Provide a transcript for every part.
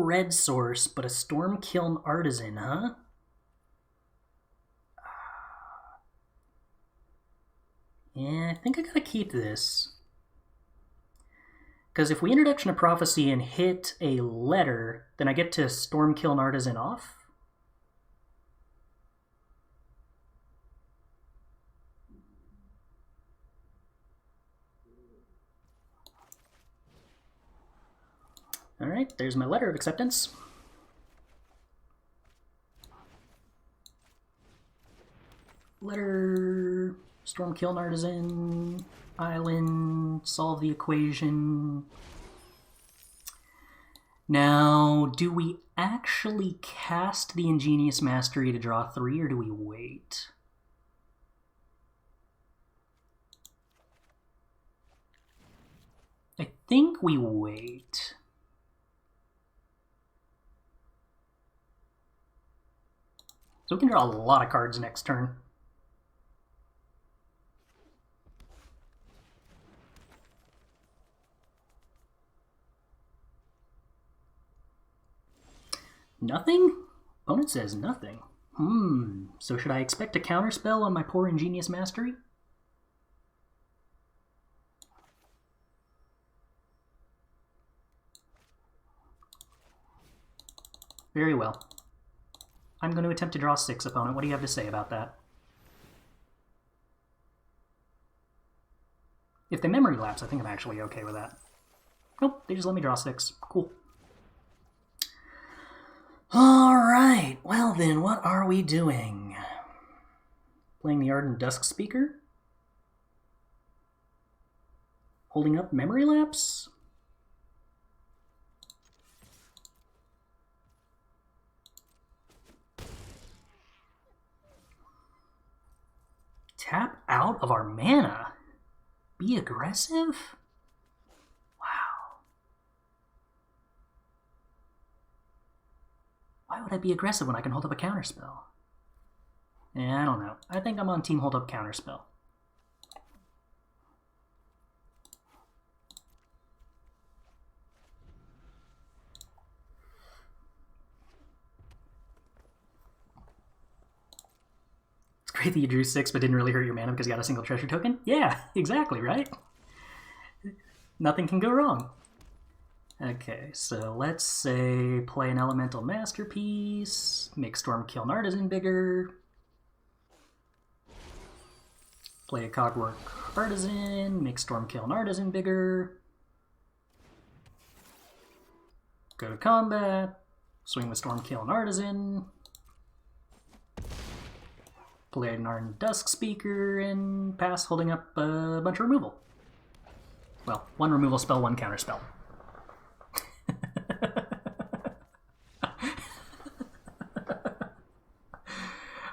red source, but a storm kiln artisan, huh? Yeah, I think I gotta keep this. Because if we Introduction to Prophecy and hit a letter, then I get to Storm Kiln Artisan off. Alright, there's my letter of acceptance. Letter, Storm Kiln Artisan, Island, solve the equation. Now, do we actually cast the Ingenious Mastery to draw 3, or do we wait? I think we wait. So we can draw a lot of cards next turn. Nothing? Opponent says nothing. So should I expect a counterspell on my poor Ingenious Mastery? Very well. I'm going to attempt to draw 6, opponent. What do you have to say about that? If they memory lapse, I think I'm actually okay with that. Nope, they just let me draw 6. Cool. Alright, well then, what are we doing? Playing the Ardent Dusk Speaker? Holding up memory lapse? Tap out of our mana? Be aggressive? Wow. Why would I be aggressive when I can hold up a counterspell? Yeah, I don't know. I think I'm on team hold up counterspell. Great that you drew 6 but didn't really hurt your mana because you got a single treasure token? Yeah, exactly, right? Nothing can go wrong. Okay, so let's say play an Elemental Masterpiece, make Storm Kiln Artisan bigger, play a Cogwork Artisan, make Storm Kiln Artisan bigger, go to combat, swing with Storm Kiln Artisan, play an Ardent Dusk Speaker, and pass holding up a bunch of removal. Well, 1 removal spell, 1 counter spell.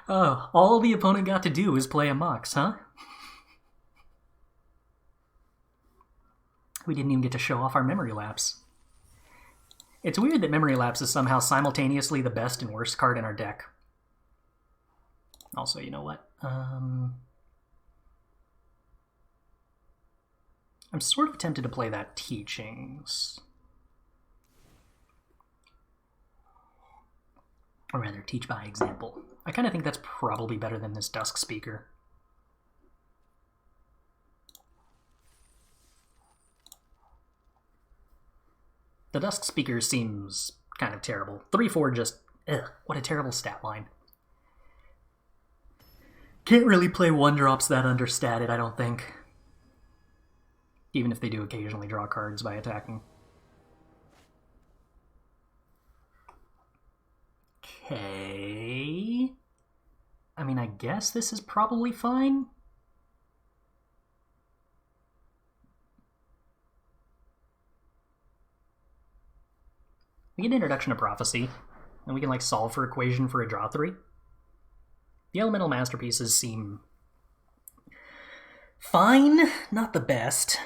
Oh, all the opponent got to do was play a Mox, huh? We didn't even get to show off our Memory Lapse. It's weird that Memory Lapse is somehow simultaneously the best and worst card in our deck. Also, you know what? I'm sort of tempted to play that Teachings. Or rather, Teach by Example. I kind of think that's probably better than this Dusk Speaker. The Dusk Speaker seems kind of terrible. 3/4 just, ugh, what a terrible stat line. Can't really play 1-drops that understated, I don't think. Even if they do occasionally draw cards by attacking. Okay. I mean, I guess this is probably fine. We get Introduction to Prophecy, and we can like solve for equation for a draw 3. The Elemental Masterpieces seem fine, not the best.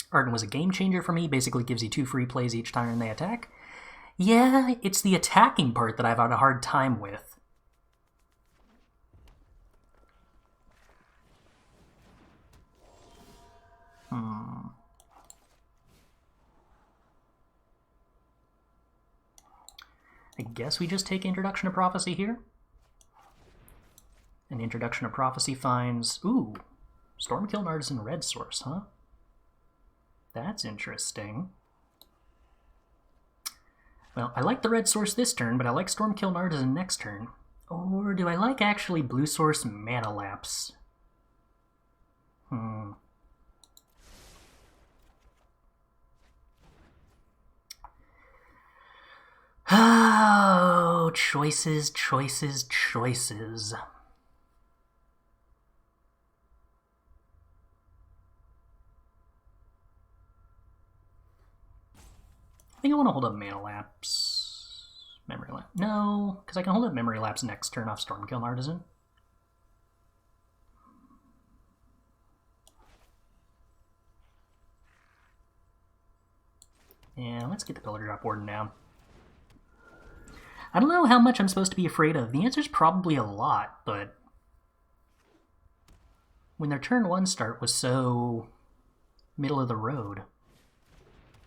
Ardent was a game changer for me, basically gives you 2 free plays each time they attack. Yeah, it's the attacking part that I've had a hard time with. guess we just take Introduction to Prophecy here. And Introduction to Prophecy finds... Ooh, Stormkiln Artisan red source, huh? That's interesting. Well, I like the red source this turn, but I like Stormkiln Artisan next turn. Or do I like actually blue source Mana Lapse? Oh, choices, choices, choices. I think I want to hold up Mana Lapse. Memory Lapse. No, because I can hold up Memory Lapse next turn off Stormkiln Artisan. Yeah, let's get the Pillar Drop Warden down. I don't know how much I'm supposed to be afraid of. The answer's probably a lot, but when their turn 1 start was so middle of the road.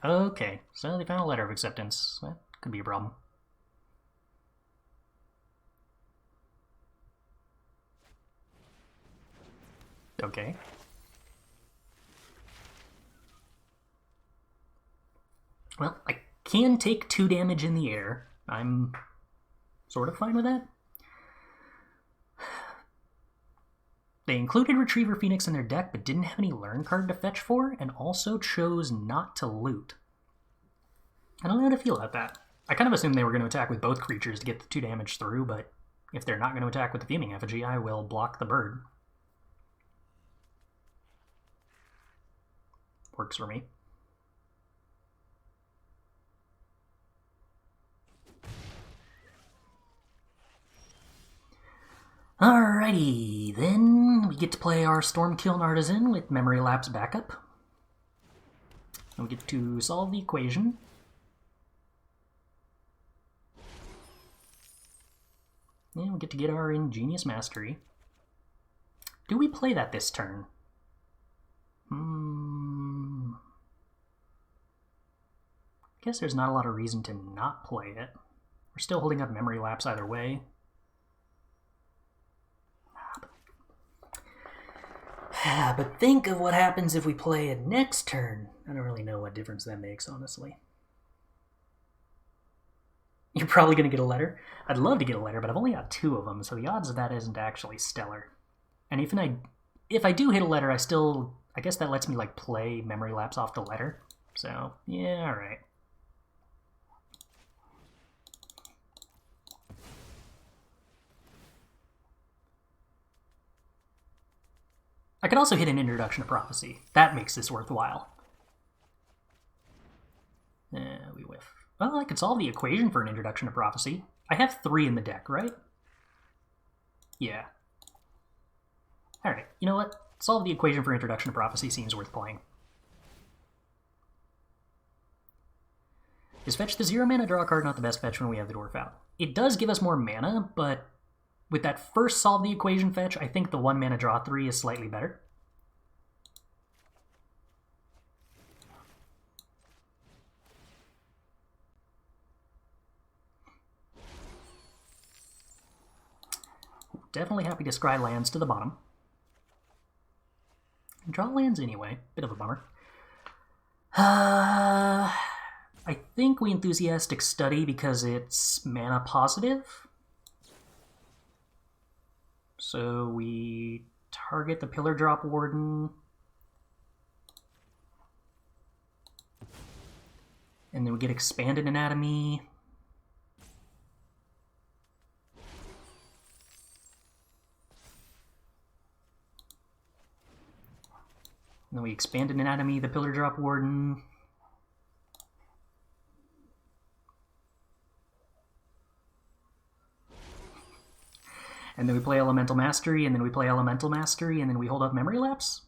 Okay, so they found a letter of acceptance. That could be a problem. Okay. Well, I can take 2 damage in the air. I'm sort of fine with that. They included Retriever Phoenix in their deck, but didn't have any Learn card to fetch for, and also chose not to loot. I don't know how to feel about that. I kind of assumed they were going to attack with both creatures to get the 2 damage through, but if they're not going to attack with the Fuming Effigy, I will block the bird. Works for me. Alrighty, then we get to play our Stormkiln Artisan with Memory Lapse backup. And we get to solve the equation. And we get to get our Ingenious Mastery. Do we play that this turn? Guess there's not a lot of reason to not play it. We're still holding up Memory Lapse either way. But think of what happens if we play it next turn. I don't really know what difference that makes, honestly. You're probably going to get a letter. I'd love to get a letter, but I've only got 2 of them, so the odds of that isn't actually stellar. And if I do hit a letter, I guess that lets me like play Memory Lapse off the letter. So, yeah, alright. I could also hit an Introduction to Prophecy. That makes this worthwhile. We whiff. Well, I could solve the equation for an Introduction to Prophecy. I have 3 in the deck, right? Yeah. Alright, you know what? Solve the equation for Introduction to Prophecy seems worth playing. Is fetch the 0 mana draw card not the best fetch when we have the Dwarf out? It does give us more mana, but with that first solve the equation fetch, I think the 1 mana draw 3 is slightly better. Definitely happy to scry lands to the bottom. Draw lands anyway. Bit of a bummer. I think we Enthusiastic Study because it's mana positive. So we target the Pillar Drop Warden. And then we get Expanded Anatomy. And then we Expanded Anatomy, the Pillar Drop Warden. And then we play Elemental Mastery, and then we play Elemental Mastery, and then we hold up Memory Lapse?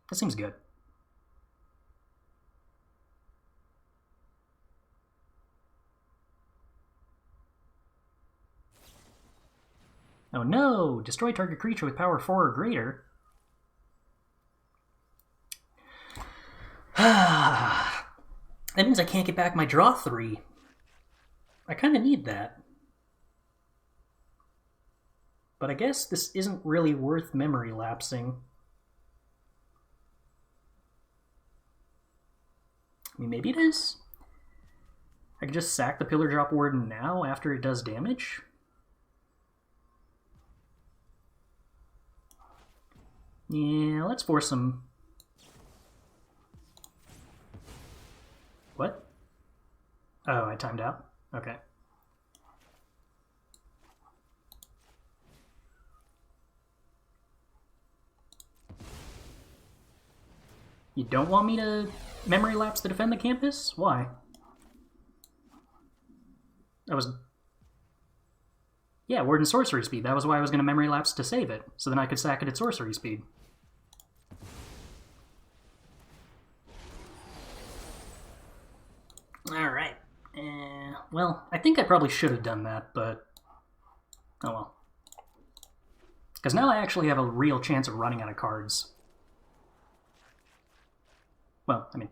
That seems good. Oh no! Destroy target creature with power 4 or greater. That means I can't get back my draw 3. I kind of need that. But I guess this isn't really worth memory lapsing. I mean, maybe it is. I could just sack the Pillar Drop Warden now after it does damage. Yeah, let's force some... What? Oh, I timed out? Okay. You don't want me to memory lapse to defend the campus? Why? That was... Yeah, Warden Sorcery Speed. That was why I was going to memory lapse to save it, so then I could sack it at Sorcery Speed. Alright. Well, I think I probably should have done that, but... Oh well. Because now I actually have a real chance of running out of cards. Well, I mean,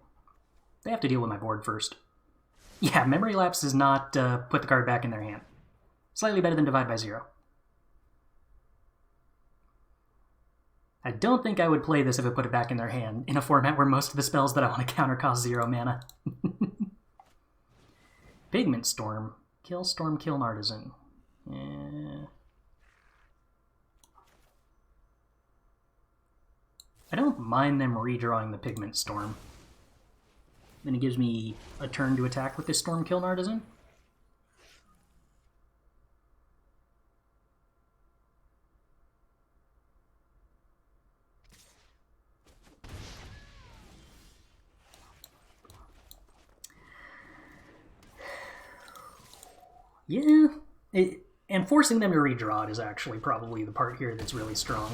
they have to deal with my board first. Yeah, Memory Lapse does not put the card back in their hand. Slightly better than Divide by Zero. I don't think I would play this if it put it back in their hand, in a format where most of the spells that I want to counter cost 0 mana. Pigment Storm. Kill Storm, kill an Artisan. Yeah. I don't mind them redrawing the Pigment Storm. Then it gives me a turn to attack with this Storm Kill an Artisan. Yeah, and forcing them to redraw it is actually probably the part here that's really strong.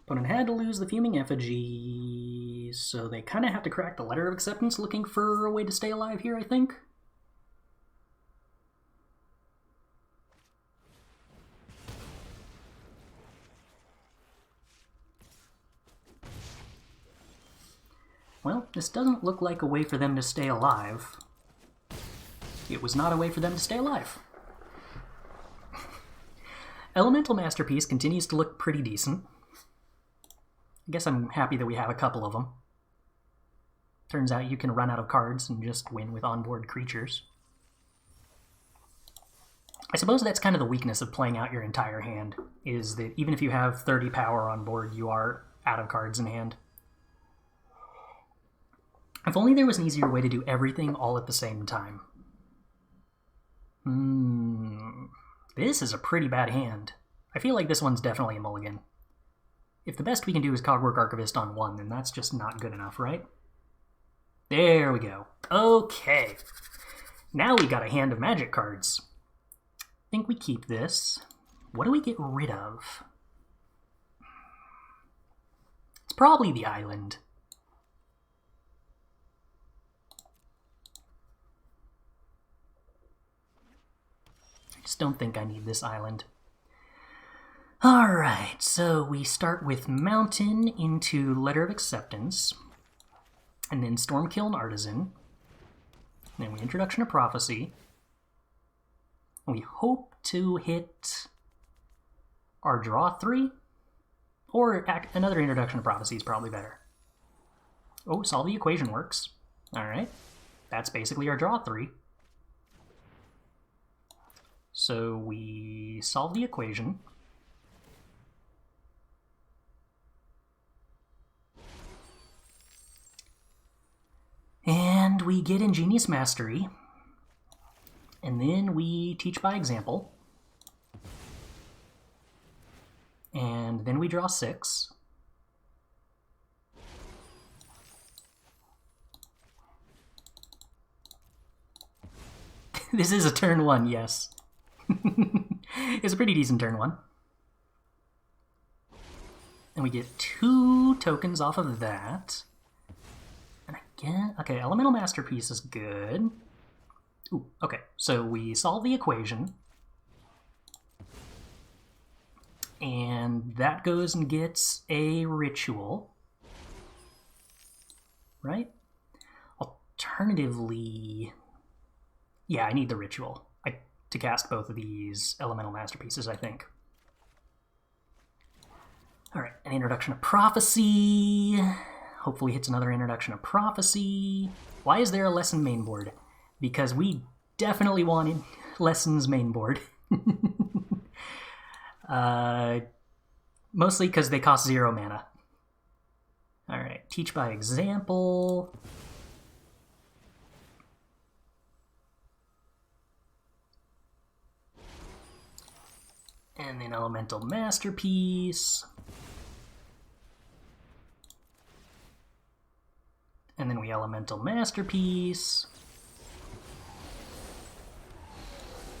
Opponent had to lose the Fuming Effigy, so they kind of have to crack the Letter of Acceptance looking for a way to stay alive here, I think. Well, this doesn't look like a way for them to stay alive. It was not a way for them to stay alive. Elemental Masterpiece continues to look pretty decent. I guess I'm happy that we have a couple of them. Turns out you can run out of cards and just win with onboard creatures. I suppose that's kind of the weakness of playing out your entire hand, is that even if you have 30 power on board, you are out of cards in hand. If only there was an easier way to do everything all at the same time. This is a pretty bad hand. I feel like this one's definitely a mulligan. If the best we can do is Cogwork Archivist on 1, then that's just not good enough, right? There we go. Okay. Now we got a hand of magic cards. I think we keep this. What do we get rid of? It's probably the island. I just don't think I need this island. Alright, so we start with Mountain into Letter of Acceptance, and then Stormkill an Artisan, and then we Introduction to Prophecy. We hope to hit our draw 3, or another Introduction to Prophecy is probably better. Oh, Solve the Equation works. Alright, that's basically our draw 3. So we solve the equation. And we get Ingenious Mastery. And then we teach by example. And then we draw 6. This is a turn 1, yes. It's a pretty decent turn 1. And we get 2 tokens off of that. And again, okay, Elemental Masterpiece is good. Ooh, okay, so we solve the equation. And that goes and gets a ritual. right? Alternatively, yeah, I need the ritual to cast both of these elemental masterpieces, I think. All right, an introduction of prophecy. Hopefully hits another introduction of prophecy. Why is there a lesson main board? Because we definitely wanted lessons main board. Mostly because they cost 0 mana. All right, teach by example. And then elemental masterpiece. And then we elemental masterpiece.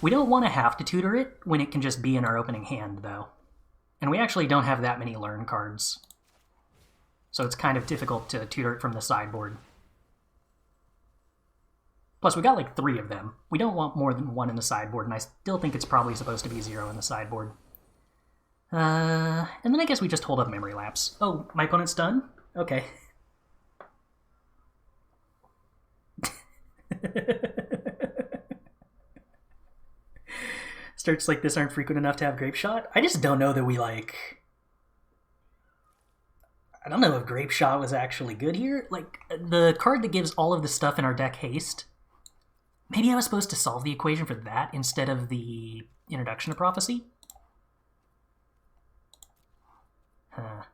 We don't want to have to tutor it when it can just be in our opening hand, though. And we actually don't have that many learn cards. So it's kind of difficult to tutor it from the sideboard. Plus, we got like 3 of them. We don't want more than 1 in the sideboard, and I still think it's probably supposed to be 0 in the sideboard. And then I guess we just hold up Memory Lapse. Oh, my opponent's done? Okay. Starts like this aren't frequent enough to have Grape Shot. I just don't know that we like... I don't know if Grape Shot was actually good here. Like, the card that gives all of the stuff in our deck haste. Maybe I was supposed to solve the equation for that instead of the introduction of prophecy? Huh.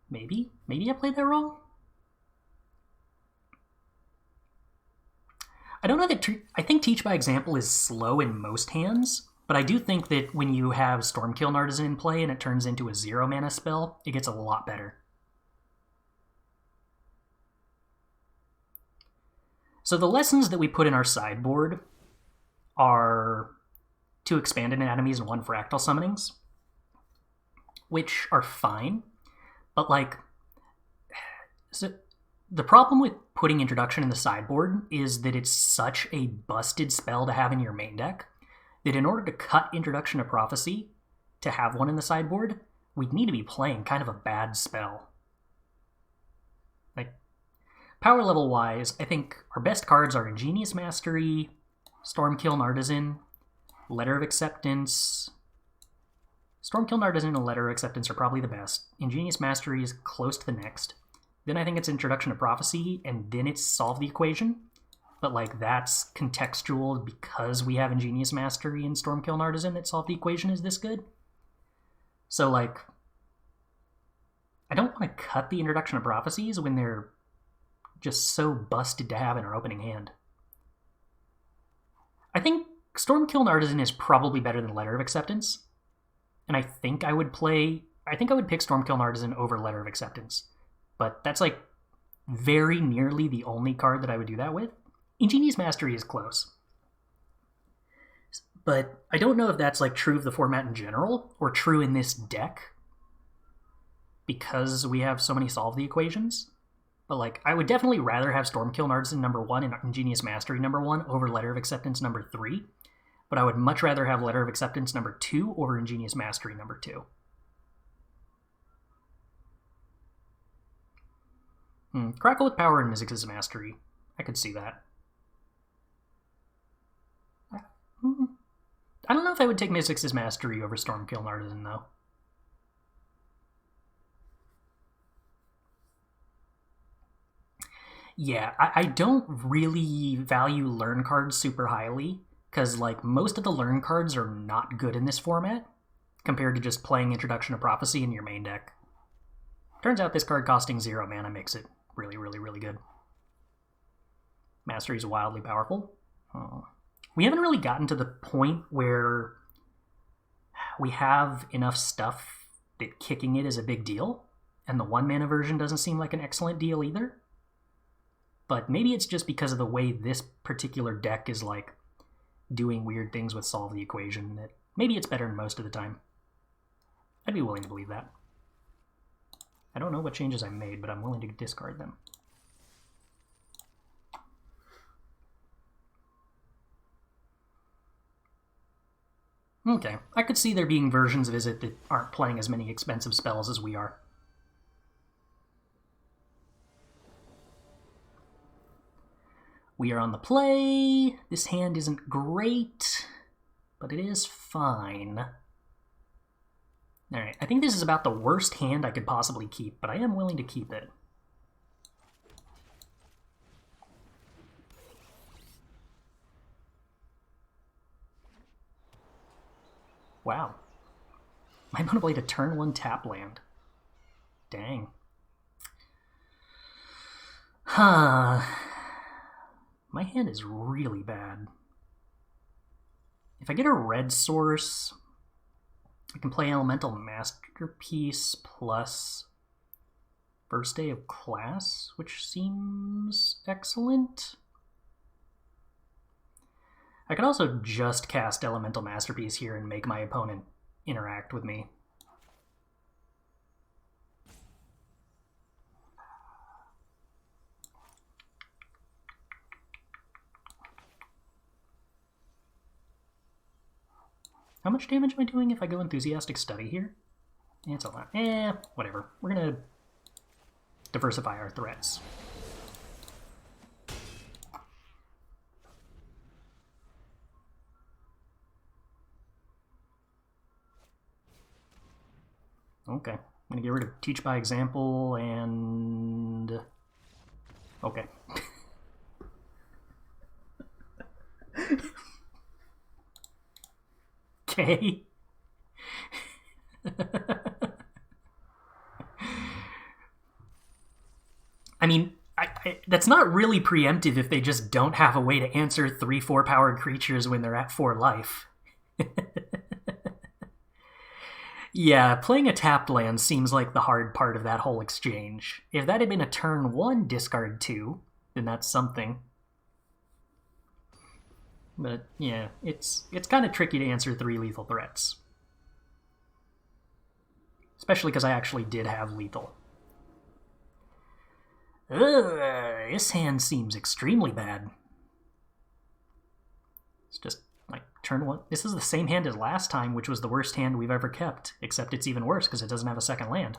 Maybe? Maybe I played that wrong? I don't know that... I think Teach by Example is slow in most hands, but I do think that when you have Stormkiln Artisan in play and it turns into a 0 mana spell, it gets a lot better. So the lessons that we put in our sideboard are 2 Expanded Anatomies and 1 Fractal Summonings, which are fine, but like... So the problem with putting Introduction in the sideboard is that it's such a busted spell to have in your main deck that in order to cut Introduction of Prophecy to have one in the sideboard, we'd need to be playing kind of a bad spell. Like, power level wise, I think our best cards are Ingenious Mastery, Stormkiln Artisan, Letter of Acceptance. Stormkiln Artisan and Letter of Acceptance are probably the best. Ingenious Mastery is close to the next. Then I think it's Introduction of Prophecy, and then it's Solve the Equation. But, like, that's contextual because we have Ingenious Mastery and Stormkiln Artisan that Solve the Equation is this good. So, like, I don't want to cut the Introduction of Prophecies when they're just so busted to have in our opening hand. I think Stormkiln Artisan is probably better than Letter of Acceptance. And I think I would pick Stormkiln Artisan over Letter of Acceptance. But that's like very nearly the only card that I would do that with. Ingenious Mastery is close. But I don't know if that's like true of the format in general or true in this deck because we have so many Solve the Equations. But like, I would definitely rather have Stormkiln Artisan #1 and Ingenious Mastery #1 over Letter of Acceptance #3. But I would much rather have Letter of Acceptance #2 over Ingenious Mastery #2. Crackle with Power and Mizzix's Mastery. I could see that. I don't know if I would take Mizzix's Mastery over Stormkiln Artisan, though. Yeah, I don't really value learn cards super highly, because like most of the learn cards are not good in this format, compared to just playing Introduction of Prophecy in your main deck. Turns out this card costing 0 mana makes it really, really, really good. Mastery is wildly powerful. We haven't really gotten to the point where we have enough stuff that kicking it is a big deal, and the 1 mana version doesn't seem like an excellent deal either. But maybe it's just because of the way this particular deck is like doing weird things with Solve the Equation that maybe it's better than most of the time. I'd be willing to believe that. I don't know what changes I made, but I'm willing to discard them. Okay, I could see there being versions of Izzet that aren't playing as many expensive spells as we are. We are on the play. This hand isn't great, but it is fine. Alright, I think this is about the worst hand I could possibly keep, but I am willing to keep it. Wow. My opponent played a turn 1 tap land. Dang. Huh. My hand is really bad. If I get a red source, I can play Elemental Masterpiece plus First Day of Class, which seems excellent. I could also just cast Elemental Masterpiece here and make my opponent interact with me. How much damage am I doing if I go Enthusiastic Study here? It's a lot. Whatever. We're gonna diversify our threats. Okay. I'm gonna get rid of Teach by Example and... Okay. Okay. I mean, that's not really preemptive if they just don't have a way to answer 3/4 powered creatures when they're at 4 life. Yeah, playing a tapped land seems like the hard part of that whole exchange. If that had been a turn 1 discard 2, then that's something. But yeah, it's kind of tricky to answer 3 lethal threats. Especially because I actually did have lethal. Ugh, this hand seems extremely bad. It's just like turn 1. This is the same hand as last time, which was the worst hand we've ever kept, except it's even worse because it doesn't have a second land.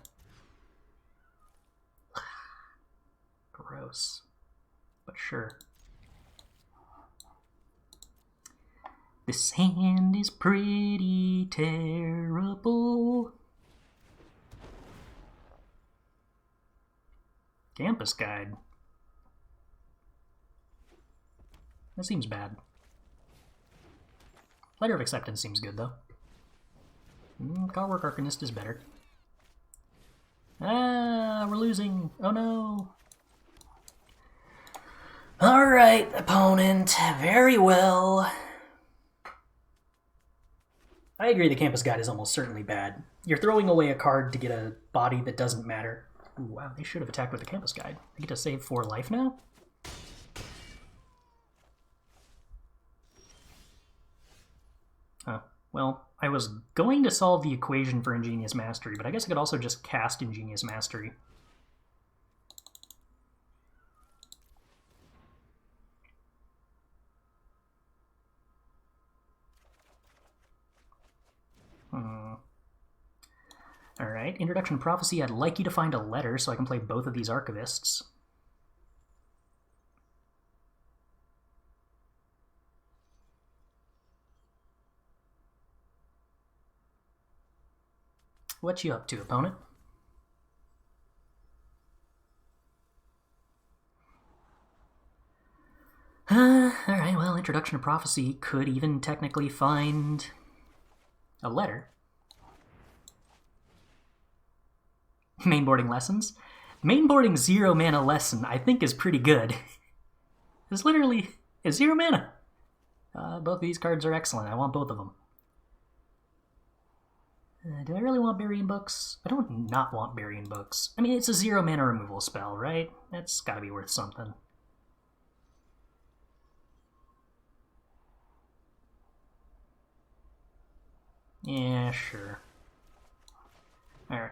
Gross. But sure. This hand is pretty terrible. Campus Guide. That seems bad. Letter of Acceptance seems good, though. Clockwork Arcanist is better. Ah, we're losing. Oh no. Alright, opponent. Very well. I agree the Campus Guide is almost certainly bad. You're throwing away a card to get a body that doesn't matter. Ooh, wow, they should have attacked with the Campus Guide. I get to save 4 life now? Well, I was going to solve the equation for Ingenious Mastery, but I guess I could also just cast Ingenious Mastery. Alright, Introduction to Prophecy, I'd like you to find a letter so I can play both of these Archivists. What you up to, opponent? Alright, well, Introduction to Prophecy could even technically find a letter. Mainboarding Lessons. Mainboarding 0 mana lesson, I think, is pretty good. It's literally 0 mana. Both of these cards are excellent. I want both of them. Do I really want Burying Books? I don't not want Burying Books. I mean, it's a 0 mana removal spell, right? That's gotta be worth something. Yeah, sure. Alright.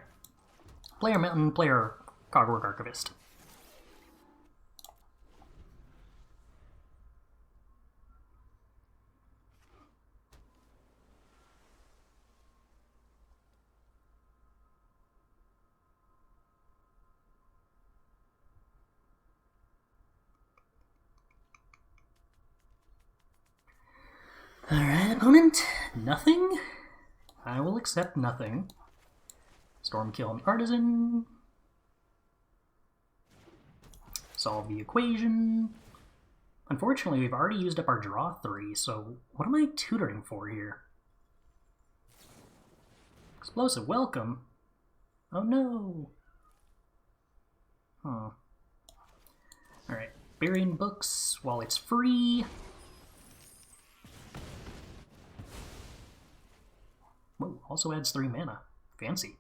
Player Mountain, player Clockwork Archivist. opponent? Nothing? I will accept nothing. Stormkill an Artisan. Solve the equation. Unfortunately, we've already used up our draw 3, so what am I tutoring for here? Explosive welcome? Oh no! Huh. Alright, burying books while it's free. Whoa, also adds 3 mana. Fancy.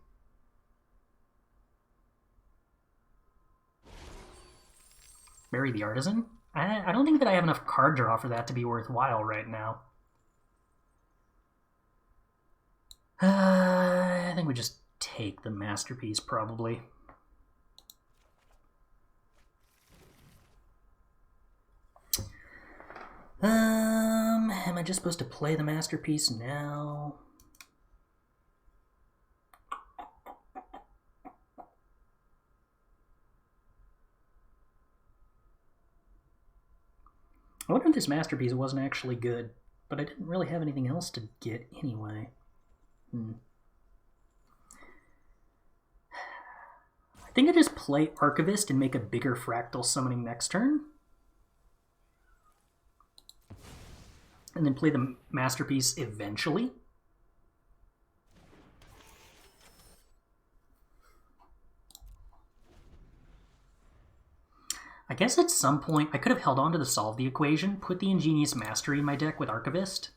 Bury the Artisan? I don't think that I have enough card draw for that to be worthwhile right now. I think we just take the Masterpiece, probably. Am I just supposed to play the Masterpiece now? I wonder if this Masterpiece wasn't actually good, but I didn't really have anything else to get anyway. I think I just play Archivist and make a bigger Fractal Summoning next turn. And then play the Masterpiece eventually. I guess at some point I could have held on to the Solve the Equation, put the Ingenious Mastery in my deck with Archivist,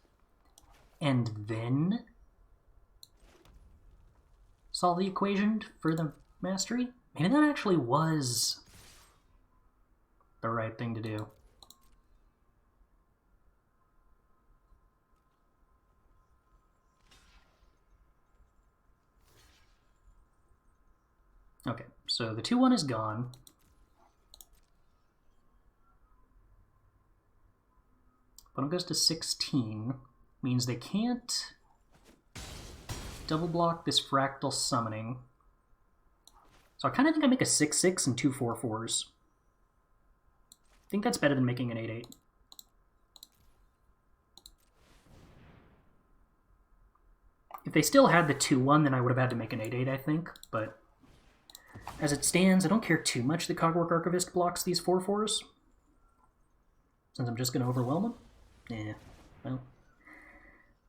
and then solve the equation for the Mastery. Maybe that actually was the right thing to do. Okay, so the 2/1 is gone. Opponent goes to 16, means they can't double block this Fractal Summoning. So I kind of think I make a 6/6 and 2 4/4s. I think that's better than making an 8/8. If they still had the 2/1, then I would have had to make an 8/8, I think, but as it stands, I don't care too much that Cogwork Archivist blocks these 4/4s, since I'm just going to overwhelm them. Yeah, well,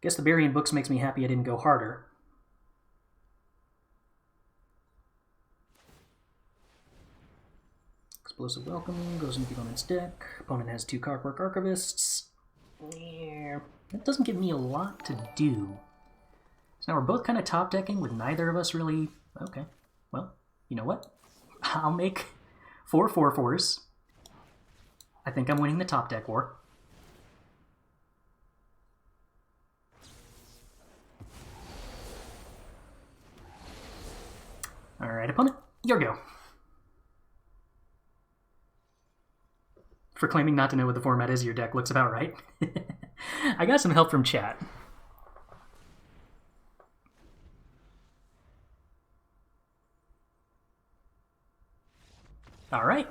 guess the Burying Books makes me happy I didn't go harder. Explosive Welcome goes into the opponent's deck. Opponent has 2 Cogwork Archivists. Yeah, that doesn't give me a lot to do. So now we're both kind of top decking with neither of us really... Okay, well, you know what? I'll make 4 4/4s. I think I'm winning the top deck war. Alright, opponent, your go. For claiming not to know what the format is, your deck looks about right. I got some help from chat. Alright.